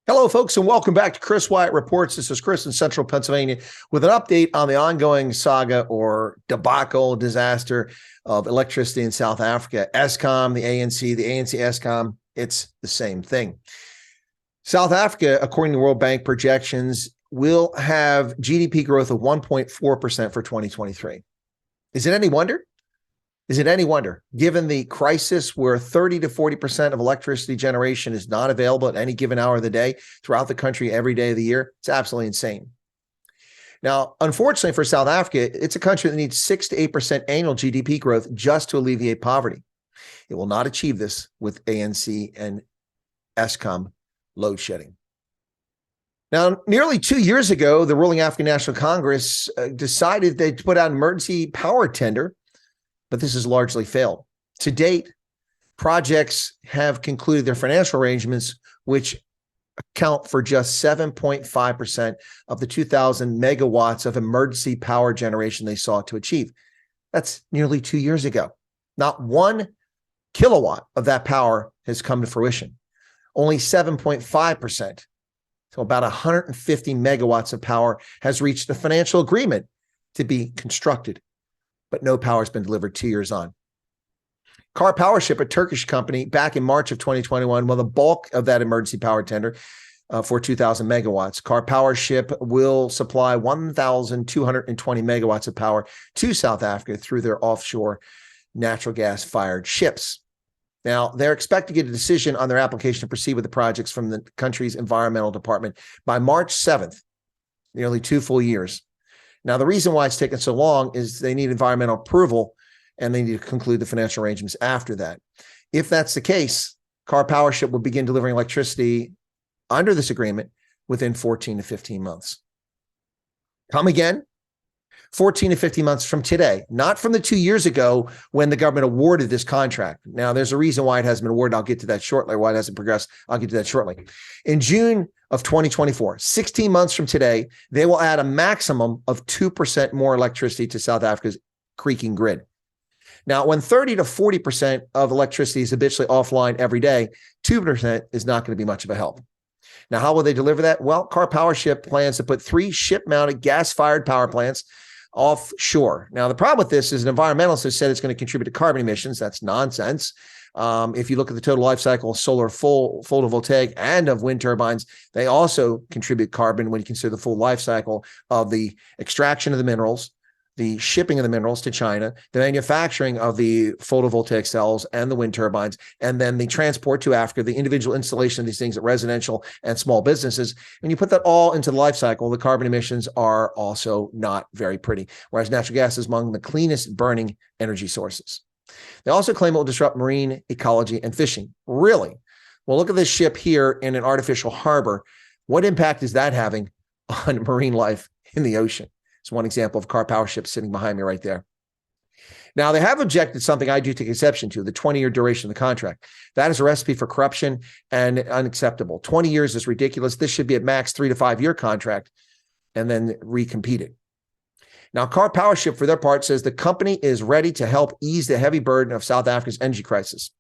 Hello, folks, and welcome back to Chris Wyatt Reports. This is Chris in Central Pennsylvania with an update on the ongoing saga or debacle, disaster of electricity in South Africa. Eskom, the ANC Eskom, it's the same thing. South Africa, according to World Bank projections, will have GDP growth of 1.4% for 2023. Is it any wonder? Is it any wonder, given the crisis where 30 to 40% of electricity generation is not available at any given hour of the day throughout the country every day of the year? It's absolutely insane. Now, unfortunately for South Africa, it's a country that needs 6 to 8% annual GDP growth just to alleviate poverty. It will not achieve this with ANC and Eskom load shedding. Now, nearly 2 years ago, the ruling African National Congress decided they'd put out an emergency power tender, but this has largely failed. To date, projects have concluded their financial arrangements, which account for just 7.5% of the 2,000 megawatts of emergency power generation they sought to achieve. That's nearly 2 years ago. Not 1 kilowatt of that power has come to fruition. Only 7.5%. So about 150 megawatts of power has reached a financial agreement to be constructed, but no power has been delivered 2 years on. Karpowership, a Turkish company, back in March of 2021, won the bulk of that emergency power tender for 2,000 megawatts. Karpowership will supply 1,220 megawatts of power to South Africa through their offshore natural gas-fired ships. Now, they're expected to get a decision on their application to proceed with the projects from the country's environmental department by March 7th, nearly 2 full years. Now, the reason why it's taken so long is they need environmental approval and they need to conclude the financial arrangements after that. If that's the case, Karpowership will begin delivering electricity under this agreement within 14 to 15 months. Come again? 14 to 15 months from today, not from the 2 years ago when the government awarded this contract. Now, there's a reason why it hasn't been awarded. I'll get to that shortly. Why it hasn't progressed. I'll get to that shortly. In June of 2024, 16 months from today, they will add a maximum of 2% more electricity to South Africa's creaking grid. Now, when 30 to 40% of electricity is habitually offline every day, 2% is not going to be much of a help. Now, how will they deliver that? Well, Karpowership plans to put 3 ship-mounted gas-fired power plants offshore. Now, the problem with this is an environmentalist has said it's going to contribute to carbon emissions. That's nonsense. If you look at the total life cycle of solar, photovoltaic, and of wind turbines, they also contribute carbon when you consider the full life cycle of the extraction of the minerals, the shipping of the minerals to China, the manufacturing of the photovoltaic cells and the wind turbines, and then the transport to Africa, the individual installation of these things at residential and small businesses. When you put that all into the life cycle, the carbon emissions are also not very pretty, whereas natural gas is among the cleanest burning energy sources. They also claim it will disrupt marine ecology and fishing. Really? Well, look at this ship here in an artificial harbor. What impact is that having on marine life in the ocean? It's one example of Karpowership sitting behind me right there. Now, they have objected something I do take exception to, the 20-year duration of the contract. That is a recipe for corruption and unacceptable. 20 years is ridiculous. This should be at max 3 to 5 year contract and then recompete it. Now, Karpowership, for their part, says the company is ready to help ease the heavy burden of South Africa's energy crisis.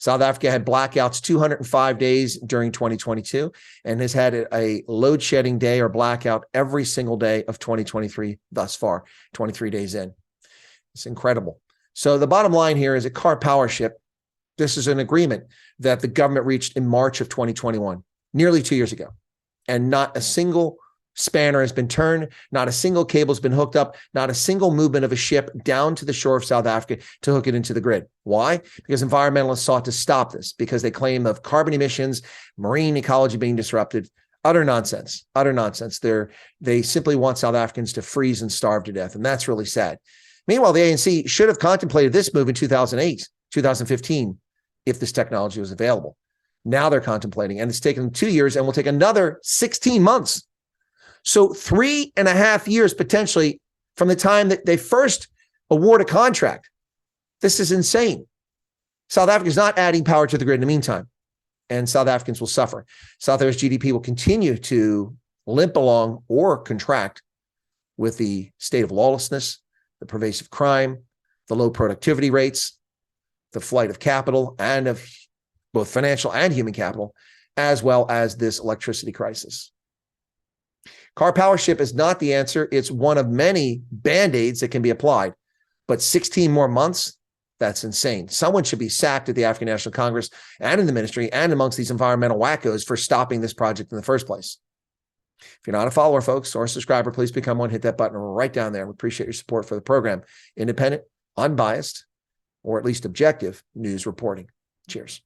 South Africa had blackouts 205 days during 2022 and has had a load shedding day or blackout every single day of 2023 thus far, 23 days in. It's incredible. So the bottom line here is at Karpowership, this is an agreement that the government reached in March of 2021, nearly 2 years ago, and not a single spanner has been turned, not a single cable has been hooked up, not a single movement of a ship down to the shore of South Africa to hook it into the grid. Why? Because environmentalists sought to stop this because they claim of carbon emissions, marine ecology being disrupted. Utter nonsense, utter nonsense. They simply want South Africans to freeze and starve to death, and that's really sad. Meanwhile, the ANC should have contemplated this move in 2008, 2015, if this technology was available. Now they're contemplating, and it's taken them 2 years and will take another 16 months. So 3.5 years potentially from the time that they first award a contract. This is insane. South Africa is not adding power to the grid in the meantime, and South Africans will suffer. South Africa's GDP will continue to limp along or contract with the state of lawlessness, the pervasive crime, the low productivity rates, the flight of capital and of both financial and human capital, as well as this electricity crisis. Karpowership is not the answer. It's one of many band-aids that can be applied, but 16 more months, that's insane. Someone should be sacked at the African National Congress and in the ministry and amongst these environmental wackos for stopping this project in the first place. If you're not a follower, folks, or a subscriber, please become one. Hit that button right down there. We appreciate your support for the program. Independent, unbiased, or at least objective news reporting. Cheers.